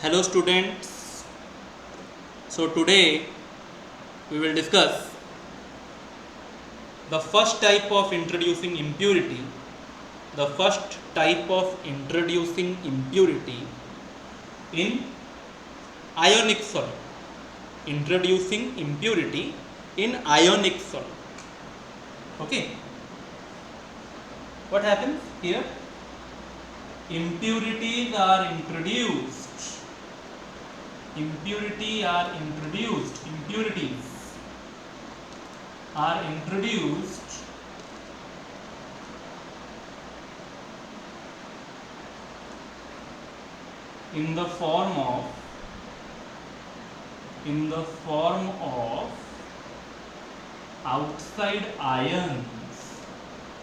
Hello students. So today we will discuss the first type of introducing impurity. The first type of introducing impurity in ionic solid. Introducing impurity in ionic solid. Okay. What happens here? Impurities are introduced. Impurities are introduced in the form of outside ions,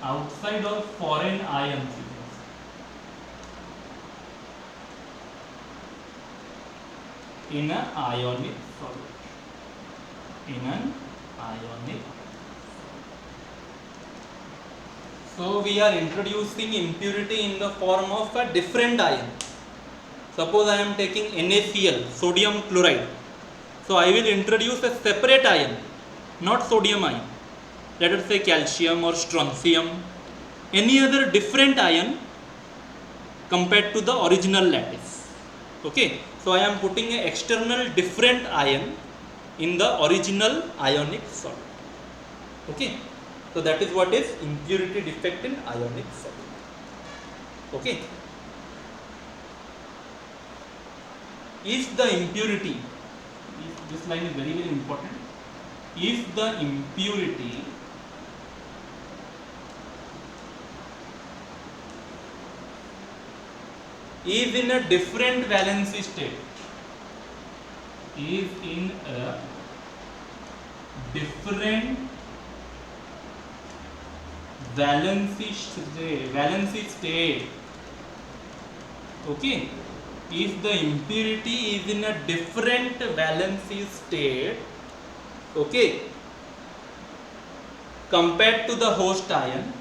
outside or foreign ions, in an ionic solid. So we are introducing impurity in the form of a different ion. Suppose I am taking NaCl, sodium chloride. So I will introduce a separate ion, not sodium ion. Let us say calcium or strontium, any other different ion compared to the original lattice. Okay, so I am putting an external different ion in the original ionic solid. Okay, so that is what is impurity defect in ionic solid. Okay, if the impurity, this line is very important, if the impurity is in a different valency state, valency state, okay, if the impurity is in a different valency state, okay, compared to the host ion,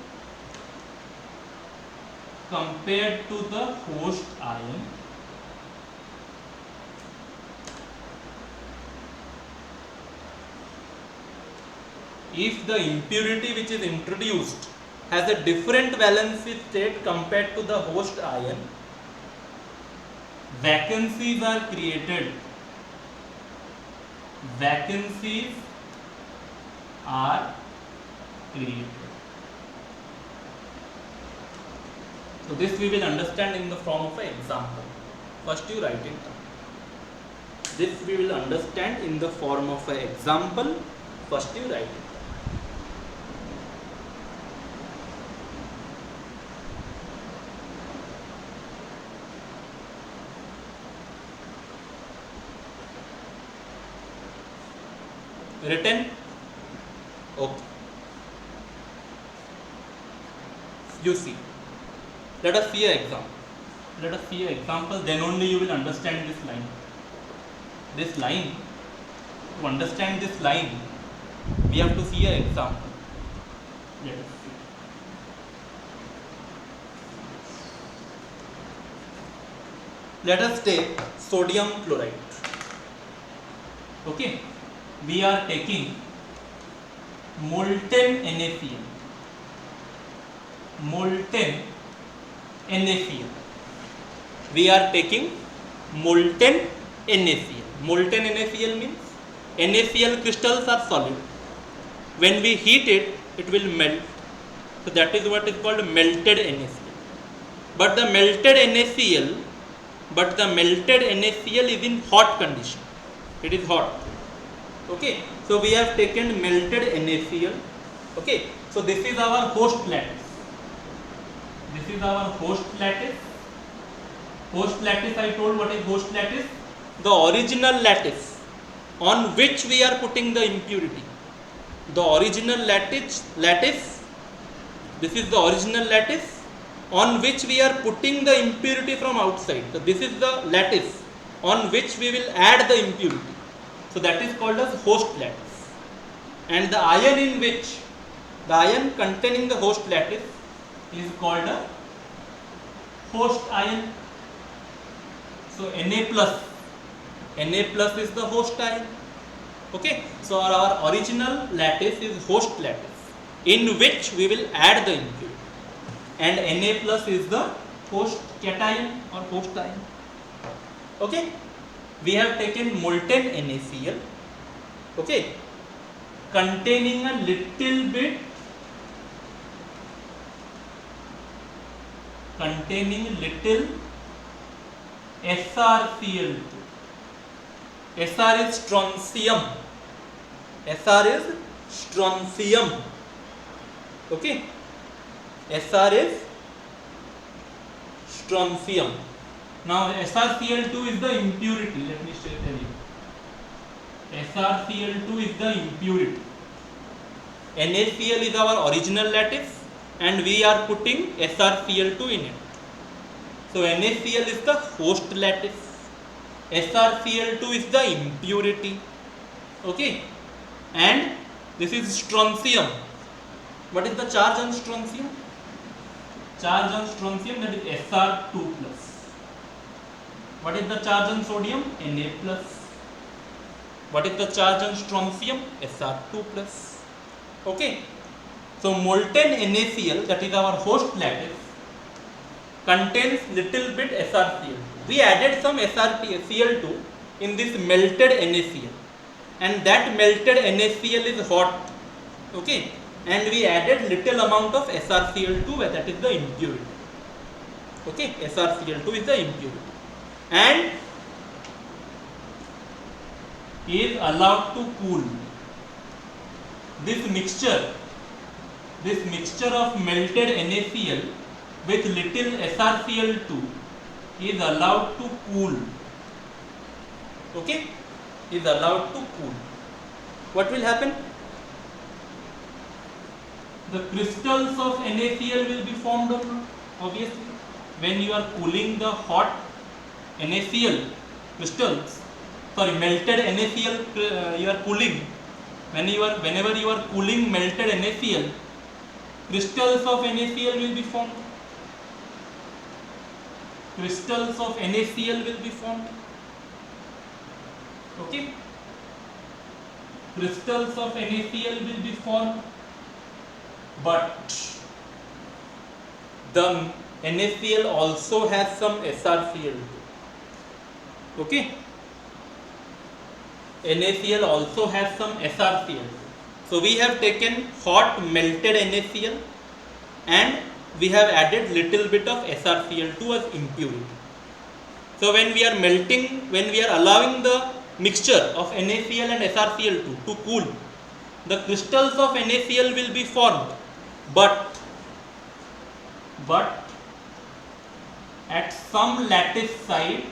if the impurity which is introduced has a different valency state compared to the host ion, vacancies are created. So this we will understand in the form of an example. First you write it down. This we will understand in the form of an example. First you write it down. Written? Okay. You see. Let us see an example. Then only you will understand this line. To understand this line, we have to see an example. Let us see. Let us take sodium chloride. Okay. We are taking molten NaCl. We are taking molten NaCl. Molten NaCl means NaCl crystals are solid. When we heat it, it will melt. So that is what is called melted NaCl. But the melted NaCl is in hot condition. It is hot. Okay. So we have taken melted NaCl. Okay. So this is our host lattice. Host lattice, I told what is host lattice? The original lattice on which we are putting the impurity. The original lattice, this is the original lattice on which we are putting the impurity from outside. So this is the lattice on which we will add the impurity. So that is called as host lattice. And the ion containing the host lattice is called a host ion. So Na plus Na plus is the host ion. Okay, so our original lattice is host lattice, in which we will add the impurity, and Na plus is the host cation or host ion. Okay, we have taken molten NaCl, okay, containing a little bit, SrCl2. Sr is strontium. Sr is strontium. Okay, Sr is strontium. Now SrCl2 is the impurity. Let me tell you. SrCl2 is the impurity. NaCl is our original lattice, and we are putting SrCl2 in it. So NaCl is the host lattice. SrCl2 is the impurity. Okay, and this is strontium. What is the charge on strontium? Charge on strontium, that is Sr2 plus. What is the charge on sodium? Na plus. What is the charge on strontium? Sr2 plus. Okay, so molten NaCl, that is our host lattice, contains little bit SrCl2. We added some SrCl2 in this melted NaCl, and that melted NaCl is hot. Okay, and we added little amount of SrCl2, that is the impurity. Okay, SrCl2 is the impurity, and is allowed to cool. This mixture of melted NaCl with little SrCl2 is allowed to cool. Okay, is allowed to cool. What will happen? The crystals of NaCl will be formed or not? Obviously, when you are cooling the hot NaCl crystals, melted NaCl, you are cooling. Whenever you are cooling melted NaCl, crystals of NaCl will be formed. Crystals of NaCl will be formed. Okay, crystals of NaCl will be formed, but the NaCl also has some SrCl2. Okay, NaCl also has some SrCl. So we have taken hot melted NaCl and we have added little bit of SrCl2 as impurity. So when we are allowing the mixture of NaCl and SrCl2 to cool, the crystals of NaCl will be formed, but at some lattice sites,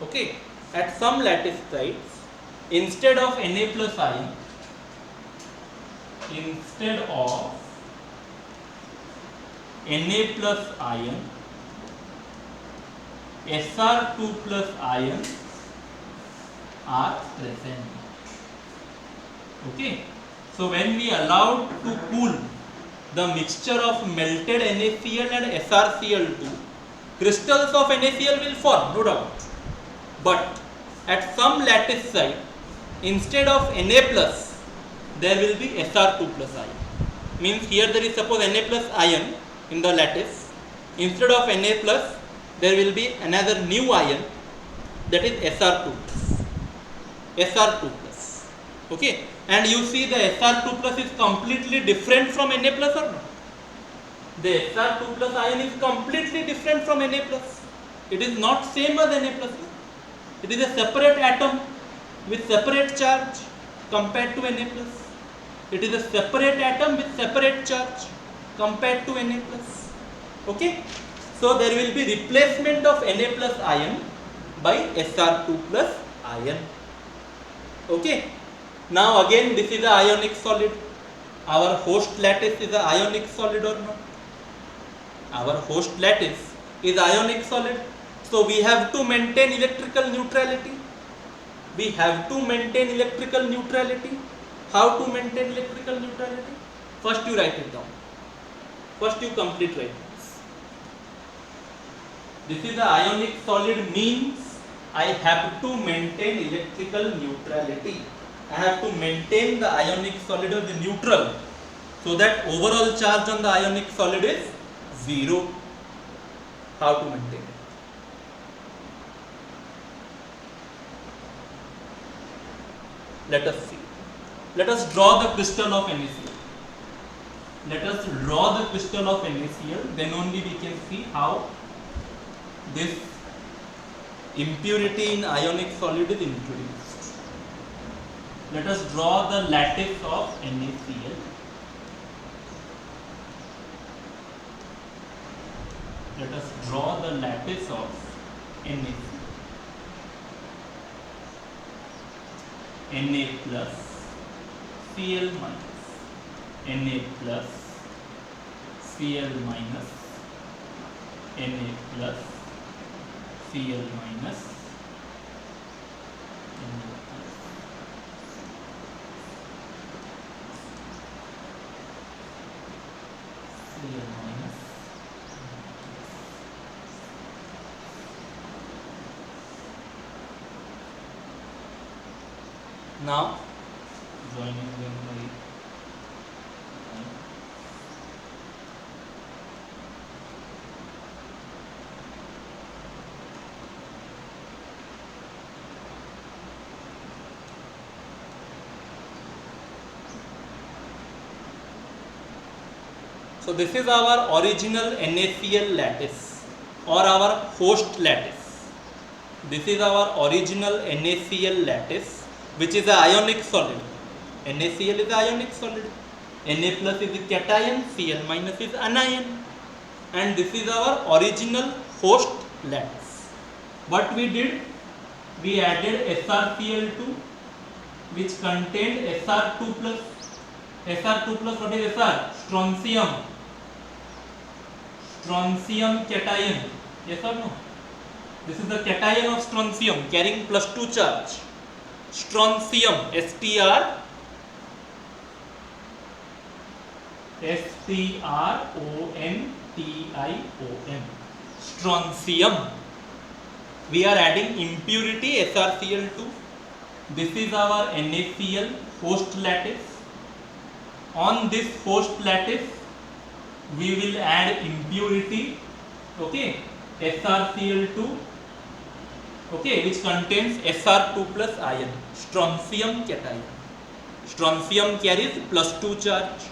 okay, at some lattice sites, instead of Na plus ion, Sr2 plus ions are present. Okay, so when we allowed to cool the mixture of melted NaCl and SrCl2, crystals of NaCl will form, no doubt. But at some lattice site, instead of Na plus, there will be Sr2 plus ion. Means here there is suppose Na plus ion in the lattice. Instead of Na plus, there will be another new ion, that is Sr2 plus. Okay, and you see the Sr2 plus is completely different from Na plus or not? The Sr2 plus ion is completely different from Na plus. It is not same as Na plus. It is a separate atom with separate charge compared to Na plus. It is a separate atom with separate charge compared to Na plus. Okay, so there will be replacement of Na plus ion by Sr2 plus ion. Okay, now again this is a ionic solid. Our host lattice is a ionic solid or not? Our host lattice is ionic solid. So we have to maintain electrical neutrality. How to maintain electrical neutrality? First you write it down. First you complete write this. This is the ionic solid means I have to maintain electrical neutrality. I have to maintain the ionic solid as the neutral, so that overall charge on the ionic solid is 0. How to maintain it? Let us see. Let us draw the crystal of NaCl. Let us draw the crystal of NaCl, then only we can see how this impurity in ionic solid is introduced. Let us draw the lattice of NaCl. Let us draw the lattice of NaCl. Na plus Cl minus, Na plus Cl minus, Na plus Cl minus, Na plus Cl minus. Now joining them by so this is our original NaCl lattice or our host lattice. This is our original NaCl lattice, which is an ionic solid. NaCl is an ionic solid. Na plus is the cation, Cl minus is anion. And this is our original host lattice. What we did? We added SrCl2, which contained Sr2 plus. Sr2 plus, what is Sr? Strontium. Strontium cation. Yes or no? This is the cation of strontium carrying +2 charge. Strontium, Strontium, strontium. We are adding impurity SrCl2. This is our NaCl host lattice. On this host lattice, we will add impurity, okay, SrCl2, okay, which contains Sr2 plus ion, strontium cation. Strontium carries +2 charge,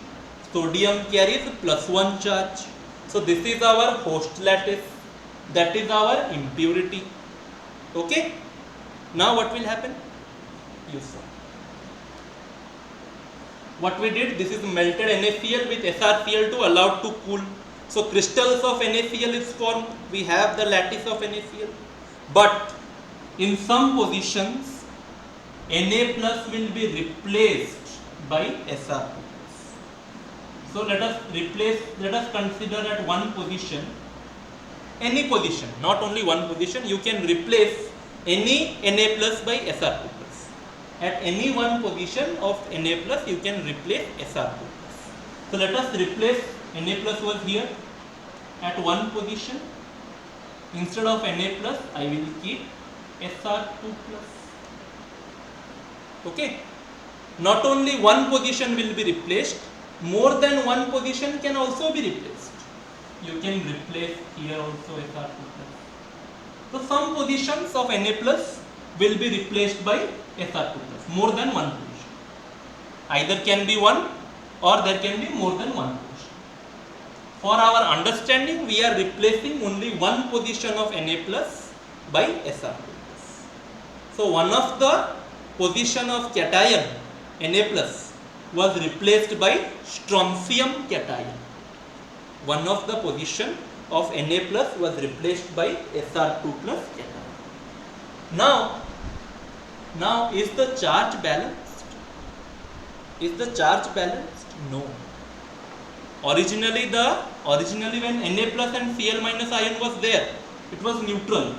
sodium carries +1 charge. So this is our host lattice, that is our impurity. Okay, now what will happen? You saw. What we did, this is melted NaCl with SrCl2 allowed to cool. So crystals of NaCl is formed, we have the lattice of NaCl. But in some positions, Na plus will be replaced by Sr2 plus. So let us consider at one position, any position, not only one position, you can replace any Na plus by Sr2 plus. At any one position of Na plus, you can replace Sr2 plus. So let us replace Na plus was here at one position. Instead of Na plus, I will keep Sr2 plus. Okay. Not only one position will be replaced, more than one position can also be replaced. You can replace here also Sr2 plus. So some positions of Na plus will be replaced by Sr2 plus, more than one position. Either can be one or there can be more than one position. For our understanding, we are replacing only one position of Na plus by Sr2 plus. So one of the position of cation Na plus was replaced by strontium cation. One of the position of Na plus was replaced by Sr2 plus cation. Now is the charge balanced? Is the charge balanced? No. Originally when Na plus and Cl minus ion was there, it was neutral,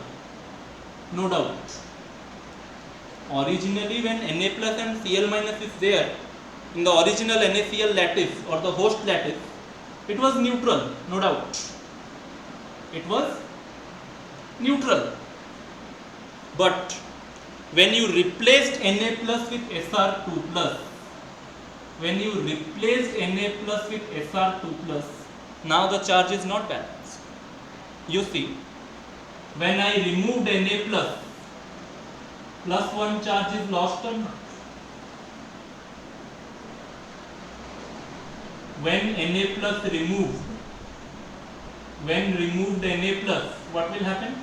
no doubt. Originally when Na plus and Cl minus is there, in the original NaCl lattice or the host lattice, it was neutral, no doubt. It was neutral. But when you replaced Na plus with Sr2 plus, when you replaced Na plus with Sr2 plus, now the charge is not balanced. You see, when I removed Na plus, plus 1 charge is lost or not? When Na plus removed, when removed Na plus, what will happen?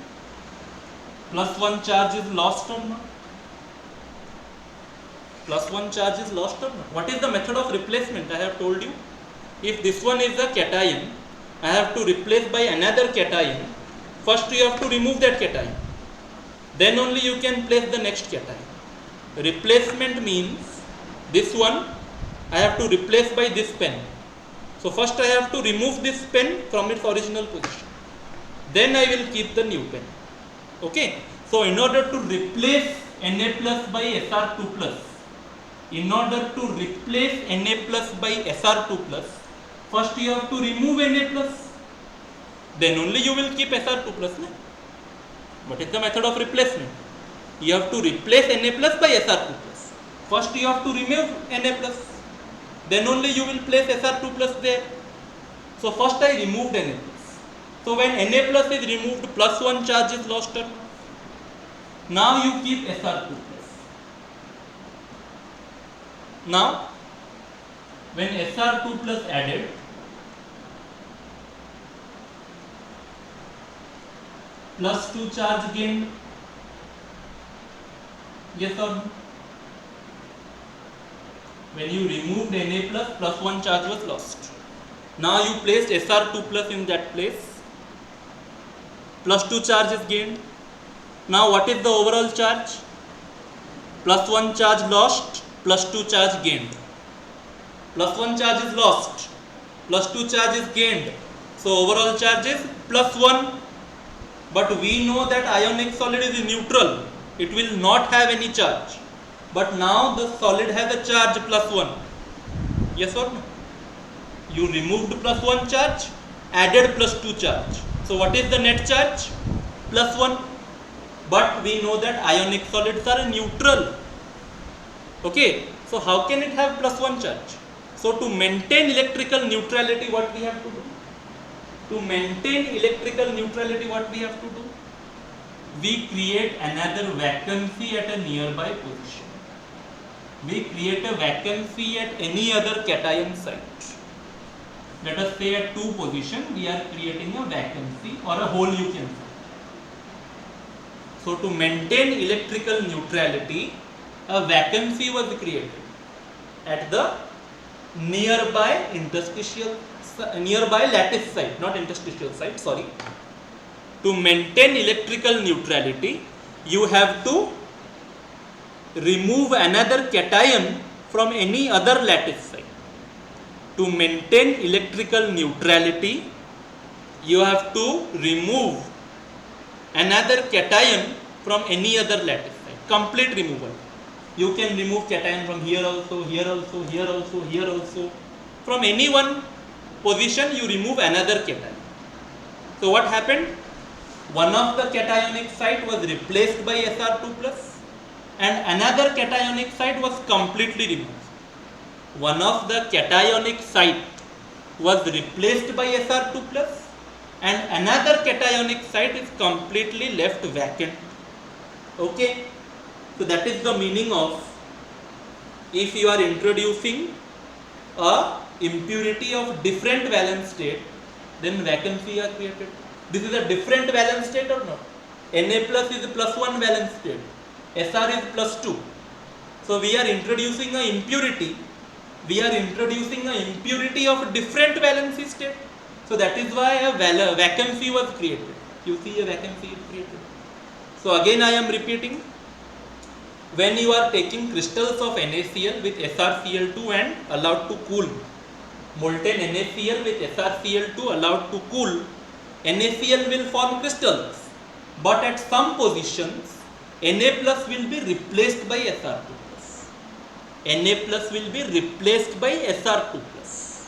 Plus 1 charge is lost or not? Plus 1 charge is lost or not? What is the method of replacement? I have told you. If this one is a cation, I have to replace by another cation. First you have to remove that cation. Then only you can place the next cation. Replacement means this one I have to replace by this pen. So first I have to remove this pen from its original position. Then I will keep the new pen. Okay. So in order to replace Na plus by Sr2 plus, in order to replace Na plus by Sr2 plus, first you have to remove Na plus. Then only you will keep Sr2 plus. No? What is the method of replacement? You have to replace Na plus by Sr2 plus. First you have to remove Na plus. Then only you will place Sr2 plus there. So first I removed Na plus. So when Na plus is removed, plus 1 charge is lost. Now you keep Sr2 plus. Now when Sr2 plus added, plus 2 charge gained. Yes or no? When you removed Na plus, plus 1 charge was lost. Now you placed Sr2 plus in that place. Plus 2 charge is gained. Now what is the overall charge? Plus 1 charge lost, plus 2 charge gained. Plus 1 charge is lost, plus 2 charge is gained. So overall charge is plus 1. But we know that ionic solid is neutral. It will not have any charge. But now the solid has a charge plus 1. Yes or no? You removed plus 1 charge, added plus 2 charge. So what is the net charge? Plus 1. But we know that ionic solids are neutral. Okay. So how can it have plus 1 charge? So to maintain electrical neutrality, what we have to do? To maintain electrical neutrality, what we have to do? We create another vacancy at a nearby position. We create a vacancy at any other cation site. Let us say at 2 position, we are creating a vacancy or a hole, you can say. So to maintain electrical neutrality, a vacancy was created at the nearby lattice site, not interstitial site, sorry. To maintain electrical neutrality, you have to remove another cation from any other lattice site. To maintain electrical neutrality, you have to remove another cation from any other lattice site. Complete removal. You can remove cation from here also, here also, here also, here also. From any one position, you remove another cation. So what happened? One of the cationic site was replaced by Sr2 plus and another cationic site was completely removed. One of the cationic site was replaced by Sr2 plus and another cationic site is completely left vacant. Okay. So that is the meaning of, if you are introducing a impurity of different valence state, then vacancy are created. This is a different valence state or not? Na plus is plus 1 valence state, Sr is plus 2. So we are introducing a impurity. We are introducing an impurity of different valency state. So that is why a vacancy was created. You see, a vacancy is created. So again I am repeating. When you are taking crystals of NaCl with SrCl2 and allowed to cool, molten NaCl with SrCl2 allowed to cool, NaCl will form crystals, but at some positions Na plus will be replaced by Sr2 plus. Na plus will be replaced by Sr2 plus.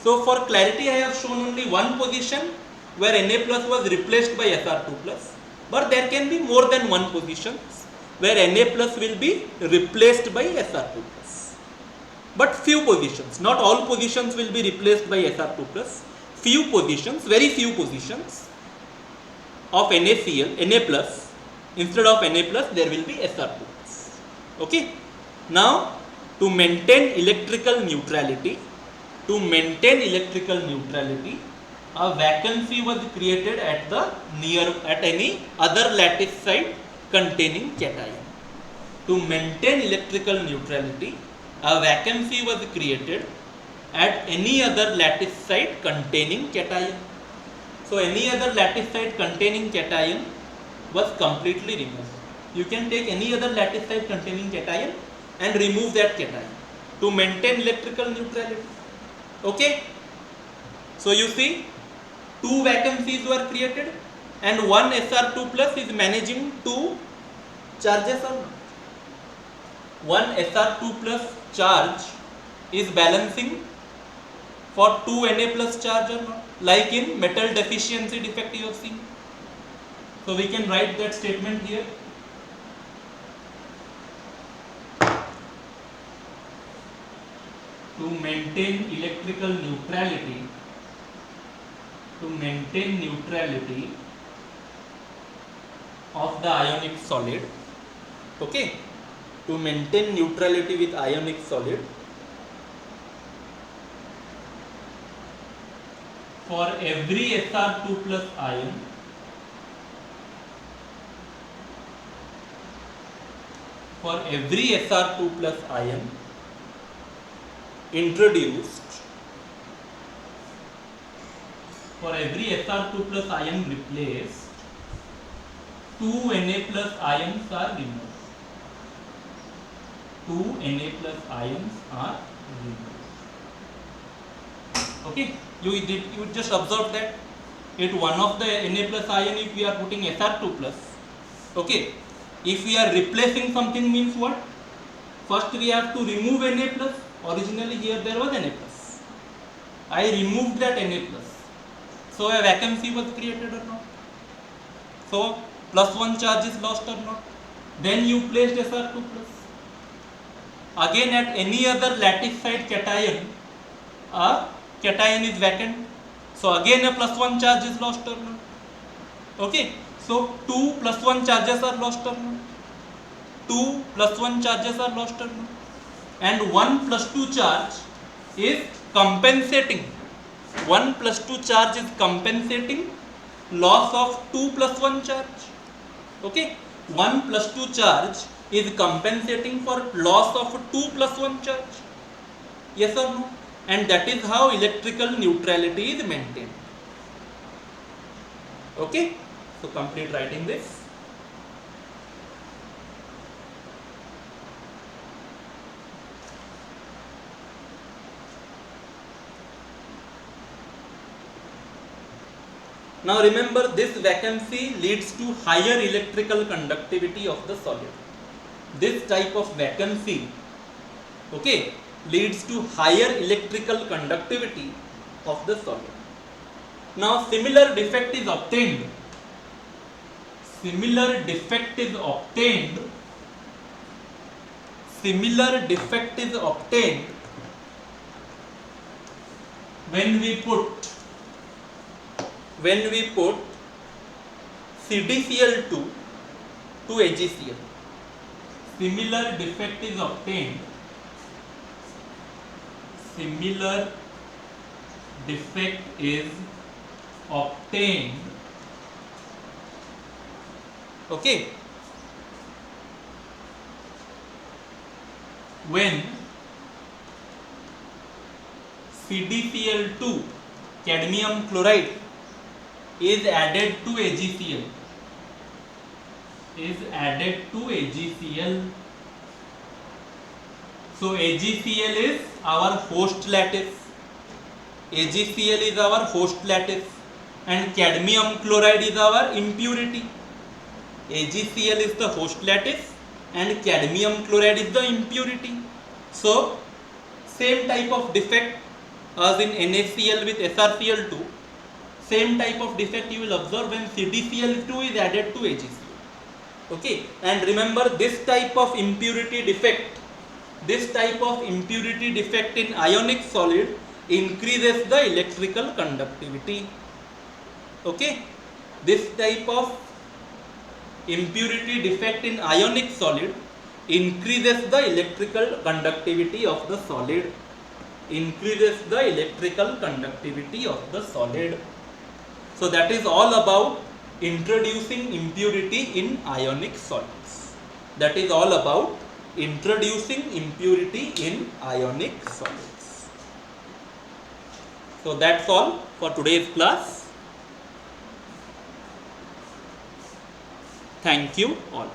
So for clarity I have shown only one position where Na plus was replaced by Sr2 plus, but there can be more than one positions where Na plus will be replaced by Sr2 plus. But few positions, not all positions will be replaced by Sr2 plus. Few positions, very few positions of NaCl, Na plus, instead of Na plus there will be Sr2 plus. Okay. Now to maintain electrical neutrality, a vacancy was created at any other lattice site containing cation. To maintain electrical neutrality, a vacancy was created at any other lattice site containing cation. So any other lattice site containing cation was completely removed. You can take any other lattice site containing cation and remove that cation to maintain electrical neutrality. Okay. So you see, two vacancies were created and one Sr2 plus is managing two charges or not. One Sr2 plus charge is balancing for two Na plus charge or not, like in metal deficiency defect you have seen. So we can write that statement here. To maintain electrical neutrality, of the ionic solid, okay, to maintain neutrality with ionic solid, for every Sr2 plus ion, introduced, for every Sr2 plus ion replaced, 2 Na plus ions are removed. 2 Na plus ions are removed. Okay, you just observe that at one of the Na plus ion, if we are putting Sr2 plus, okay, if we are replacing something means what? First we have to remove Na plus. Originally here there was Na plus. I removed that Na plus. So a vacancy was created or not? So plus one charge is lost or not? Then you placed Sr2 plus. Again at any other lattice site cation, a cation is vacant. So again a plus one charge is lost or not? Okay. So 2 plus 1 charges are lost or not? 2 plus 1 charges are lost or not? And 1 plus 2 charge is compensating. 1 plus 2 charge is compensating loss of 2 plus 1 charge. Okay. 1 plus 2 charge is compensating for loss of 2 plus 1 charge. Yes or no? And that is how electrical neutrality is maintained. Okay. So complete writing this. Now remember, this vacancy leads to higher electrical conductivity of the solid. This type of vacancy, okay, leads to higher electrical conductivity of the solid. Now similar defect is obtained. Similar defect is obtained when we put CdCl2 to AgCl. Similar defect is obtained okay, when CdCl2 cadmium chloride is added to AgCl. So AgCl is our host lattice. And cadmium chloride is our impurity. AgCl is the host lattice and cadmium chloride is the impurity. So same type of defect as in NaCl with SrCl2, same type of defect you will observe when CdCl2 is added to AgCl. Okay, and remember this type of impurity defect in ionic solid increases the electrical conductivity. Okay, this type of impurity defect in ionic solid increases the electrical conductivity of the solid. So that is all about introducing impurity in ionic solids. So that's all for today's class. Thank you all.